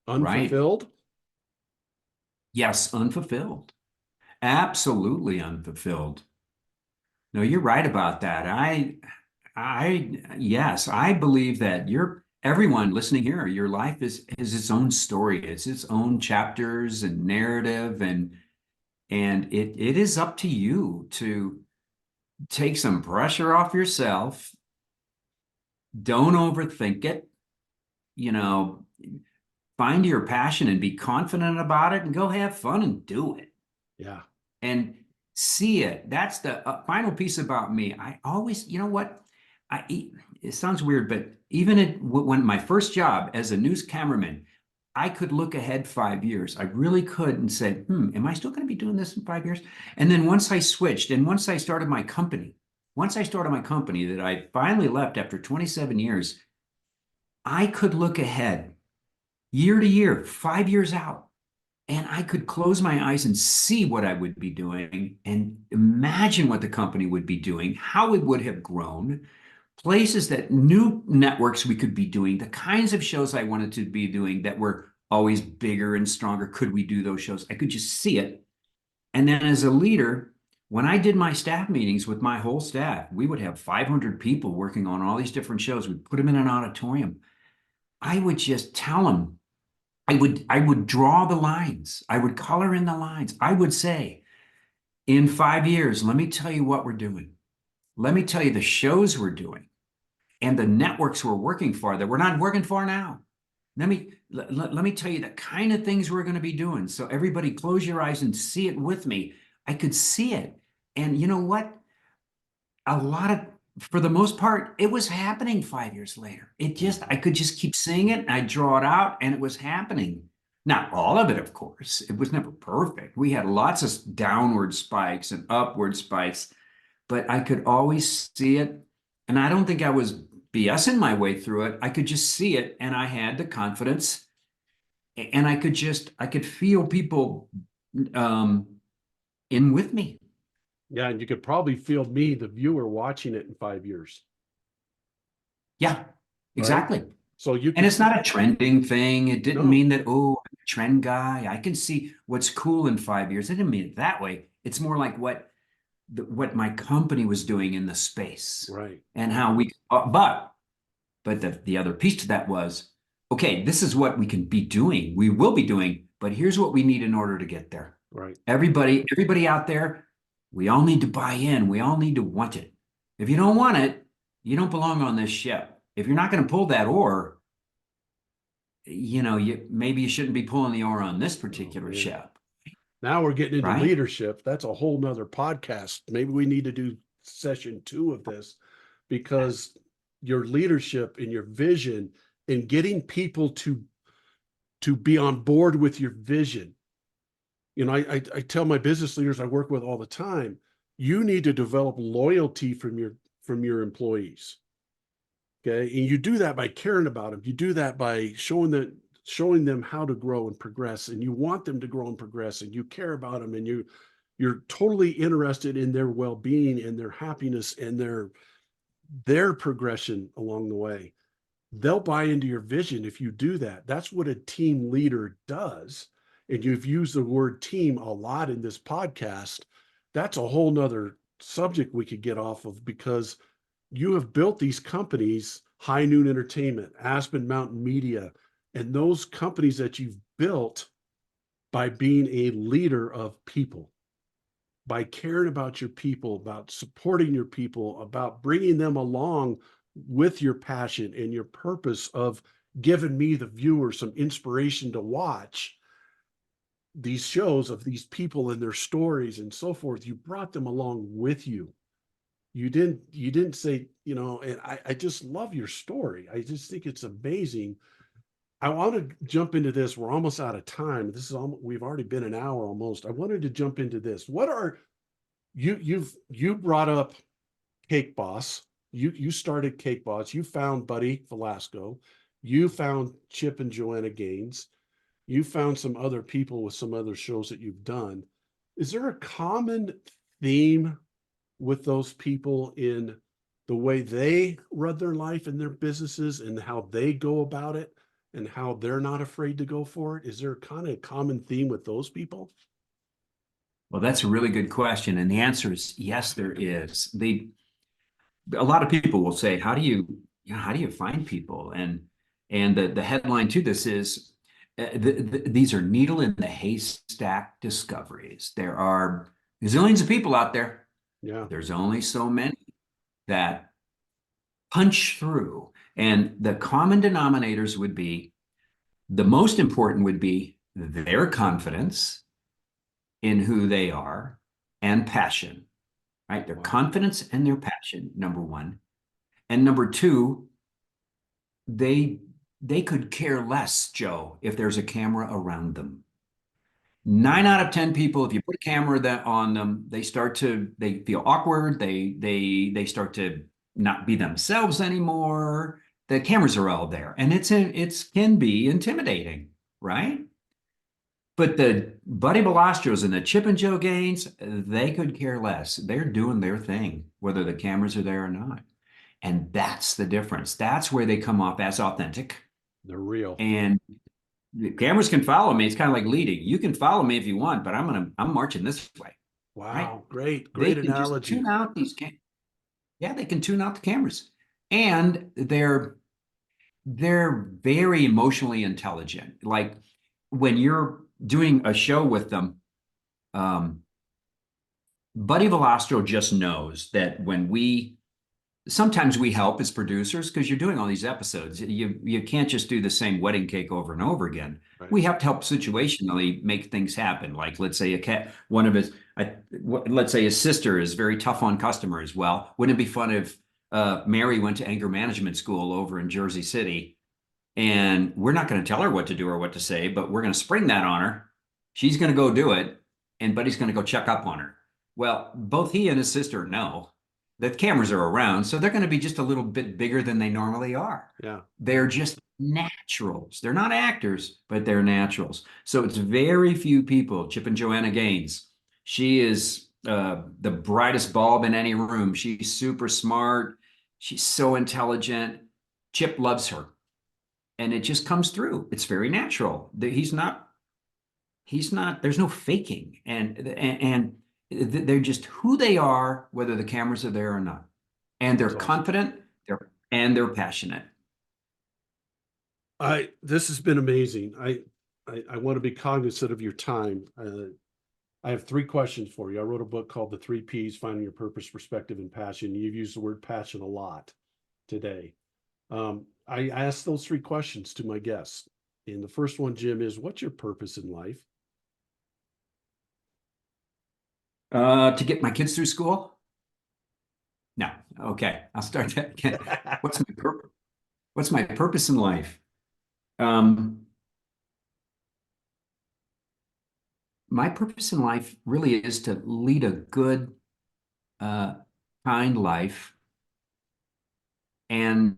Unfulfilled? Right. Yes, unfulfilled. Absolutely unfulfilled. No, you're right about that. Yes, I believe that everyone listening here, your life is its own story. It's its own chapters and narrative, and it is up to you to take some pressure off yourself. Don't overthink it. You know, find your passion and be confident about it and go have fun and do it. Yeah. And see it. That's the final piece about me. I always, you know what? It sounds weird, but when my first job as a news cameraman, I could look ahead 5 years. I really could and said, am I still going to be doing this in 5 years? And then once I switched and once I started my company that I finally left after 27 years, I could look ahead year to year, 5 years out. And I could close my eyes and see what I would be doing and imagine what the company would be doing, how it would have grown, places that new networks we could be doing, the kinds of shows I wanted to be doing that were always bigger and stronger. Could we do those shows? I could just see it. And then as a leader, when I did my staff meetings with my whole staff, we would have 500 people working on all these different shows. We'd put them in an auditorium. I would just tell them, I would draw the lines. I would color in the lines. I would say, in 5 years, let me tell you what we're doing. Let me tell you the shows we're doing and the networks we're working for that we're not working for now. Let me tell you the kind of things we're going to be doing. So everybody close your eyes and see it with me. I could see it. And you know what? For the most part, it was happening 5 years later. I could just keep seeing it and I draw it out and it was happening. Not all of it, of course. It was never perfect. We had lots of downward spikes and upward spikes, but I could always see it. And I don't think I was BSing my way through it. I could just see it and I had the confidence and I could feel people in with me. Yeah. And you could probably feel me, the viewer, watching it in 5 years. Yeah, exactly. Right? So and it's not a trending thing. It didn't mean that, I'm a trend guy. I can see what's cool in 5 years. It didn't mean it that way. It's more like what my company was doing in the space. Right. And how but the other piece to that was, okay, this is what we can be doing. We will be doing, but here's what we need in order to get there. Right. Everybody out there, we all need to buy in. We all need to want it. If you don't want it, you don't belong on this ship. If you're not going to pull that oar, maybe you shouldn't be pulling the oar on this particular ship. Now we're getting into right? leadership. That's a whole nother podcast. Maybe we need to do session 2 of this, because your leadership and your vision and getting people to be on board with your vision. I tell my business leaders I work with all the time, You need to develop loyalty from your employees. Okay. And you do that by caring about them. You do that by showing them how to grow and progress. And you want them to grow and progress, and you care about them, and you're totally interested in their well-being and their happiness and their progression along the way. They'll buy into your vision if you do that. That's what a team leader does. And you've used the word team a lot in this podcast. That's a whole nother subject we could get off of, because you have built these companies, High Noon Entertainment, Aspen Mountain Media, and those companies that you've built by being a leader of people, by caring about your people, about supporting your people, about bringing them along with your passion and your purpose of giving me, the viewer, some inspiration to watch these shows of these people and their stories and so forth. You brought them along with you. You didn't say, and I just love your story. I just think it's amazing. I want to jump into this. We're almost out of time. We've already been an hour almost. I wanted to jump into this. What are you brought up Cake Boss. You started Cake Boss. You found Buddy Velasco. You found Chip and Joanna Gaines. You found some other people with some other shows that you've done. Is there a common theme with those people in the way they run their life and their businesses and how they go about it and how they're not afraid to go for it? Is there kind of a common theme with those people? Well, that's a really good question. And the answer is yes, there is. A lot of people will say, how do you find people? And the headline to this is these are needle in the haystack discoveries. There are zillions of people out there. Yeah. There's only so many that punch through. And the common denominators would be, the most important would be their confidence in who they are and passion, right? Their confidence and their passion, number one. And number two, they could care less, Joe, if there's a camera around them. 9 out of 10 people, if you put a camera on them, they feel awkward. They start to not be themselves anymore. The cameras are all there, and it can be intimidating, right? But the Buddy Belastros and the Chip and Joe Gaines, they could care less. They're doing their thing, whether the cameras are there or not. And that's the difference. That's where they come off as authentic. They're real. And the cameras can follow me. It's kind of like leading. You can follow me if you want, but I'm marching this way. Right? Wow. Great They can analogy. just tune out yeah, they can tune out the cameras. And they're very emotionally intelligent. Like when you're doing a show with them, Buddy Velastro just knows that sometimes we help as producers because you're doing all these episodes. You can't just do the same wedding cake over and over again. Right. We have to help situationally make things happen. Like let's say let's say his sister is very tough on customers. Well, wouldn't it be fun if Mary went to anger management school over in Jersey City, and we're not going to tell her what to do or what to say, but we're going to spring that on her. She's going to go do it, and Buddy's going to go check up on her. Well, both he and his sister know that cameras are around, so they're going to be just a little bit bigger than they normally are. Yeah. They're just naturals. They're not actors, but they're naturals. So it's very few people. Chip and Joanna Gaines, she is the brightest bulb in any room. She's super smart. She's so intelligent. Chip loves her. And it just comes through. It's very natural. He's not, there's no faking. And they're just who they are, whether the cameras are there or not. And they're That's awesome. confident, they're passionate. This has been amazing. I want to be cognizant of your time. I have 3 questions for you. I wrote a book called The 3 Ps, Finding Your Purpose, Perspective, and Passion. You've used the word passion a lot today. I asked those 3 questions to my guests. And the first one, Jim, is what's your purpose in life? To get my kids through school? No. Okay. I'll start that again. What's my purpose? What's my purpose in life? My purpose in life really is to lead a good, uh, kind life, and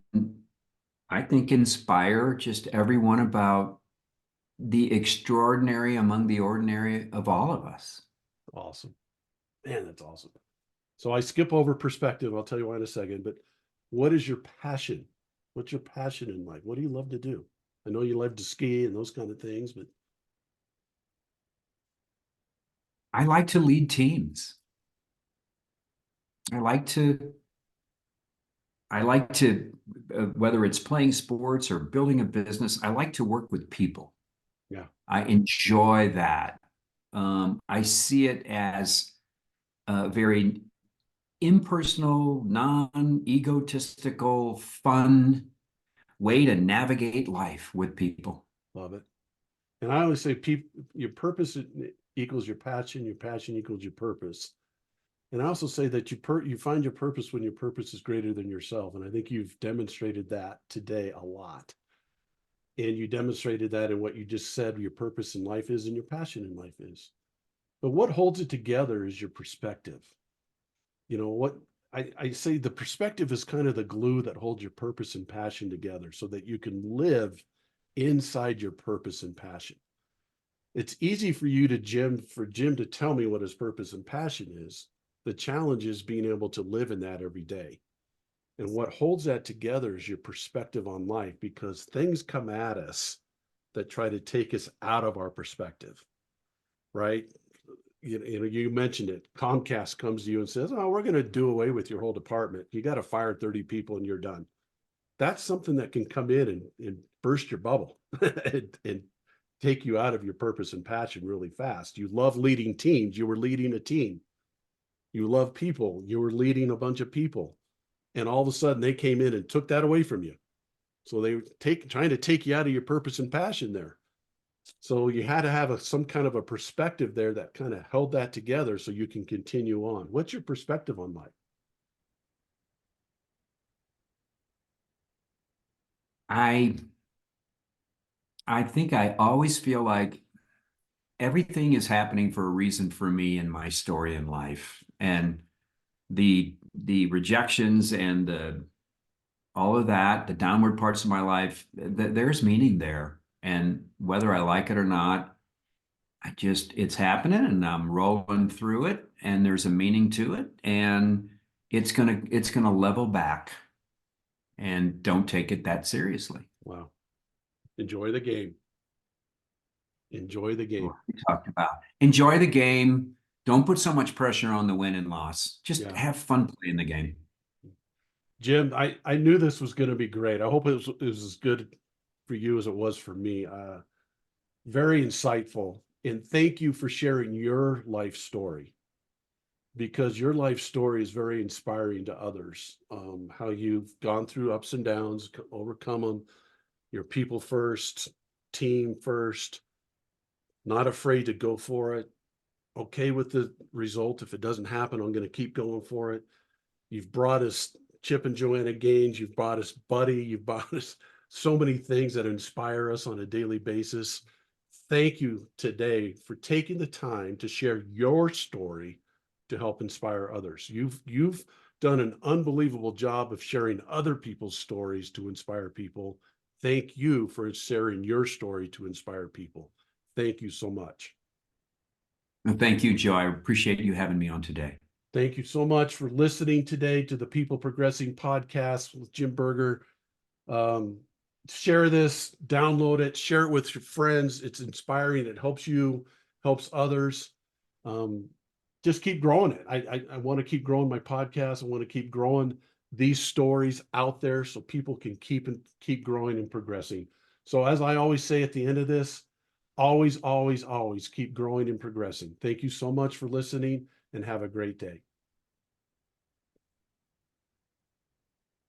I think inspire just everyone about the extraordinary among the ordinary of all of us. Awesome. Man, that's awesome. So I skip over perspective. I'll tell you why in a second, but what is your passion? What's your passion in life? What do you love to do? I know you love to ski and those kind of things, but I like to lead teams. I like to whether it's playing sports or building a business, I like to work with people. yeah, I enjoy that. I see it as a very impersonal, non-egotistical, fun way to navigate life with people. love it. And I always say people, your purpose equals your passion equals your purpose. And I also say that you find your purpose when your purpose is greater than yourself. And I think you've demonstrated that today a lot. And you demonstrated that in what you just said your purpose in life is and your passion in life is. But what holds it together is your perspective. You know what I say the perspective is kind of the glue that holds your purpose and passion together so that you can live inside your purpose and passion. It's easy for Jim to tell me what his purpose and passion is. The challenge is being able to live in that every day. And what holds that together is your perspective on life because things come at us that try to take us out of our perspective, right? You mentioned it. Comcast comes to you and says, "Oh, we're going to do away with your whole department. You got to fire 30 people and you're done." That's something that can come in and burst your bubble and take you out of your purpose and passion really fast. You love leading teams. You were leading a team. You love people. You were leading a bunch of people. And all of a sudden they came in and took that away from you. So they were trying to take you out of your purpose and passion there. So you had to have some kind of a perspective there that kind of held that together so you can continue on. What's your perspective on life? I I think I always feel like everything is happening for a reason for me in my story in life. And the rejections and the all of that, the downward parts of my life, there's meaning there. And whether I like it or not, it's happening and I'm rolling through it and there's a meaning to it. And it's gonna level back and don't take it that seriously. Wow. Enjoy the game. Enjoy the game. We talked about enjoy the game. Don't put so much pressure on the win and loss. Just Yeah. have fun playing the game. Jim, I knew this was going to be great. I hope it was as good for you as it was for me. Very insightful. And thank you for sharing your life story because your life story is very inspiring to others. How you've gone through ups and downs, overcome them, your people first, team first, not afraid to go for it, okay with the result. If it doesn't happen, I'm going to keep going for it. You've brought us Chip and Joanna Gaines. You've brought us Buddy. You've brought us so many things that inspire us on a daily basis. Thank you today for taking the time to share your story to help inspire others. You've done an unbelievable job of sharing other people's stories to inspire people. Thank you for sharing your story to inspire people. Thank you so much. And thank you, Joe. I appreciate you having me on today. Thank you so much for listening today to the People Progressing podcast with Jim Berger. Um, Share this, download it, share it with your friends. It's inspiring. It helps you, helps others. Um, just keep growing it. I want to keep growing my podcast. I want to keep growing these stories out there so people can keep growing and progressing. So as I always say at the end of this, always, always, always keep growing and progressing. Thank you so much for listening and have a great day.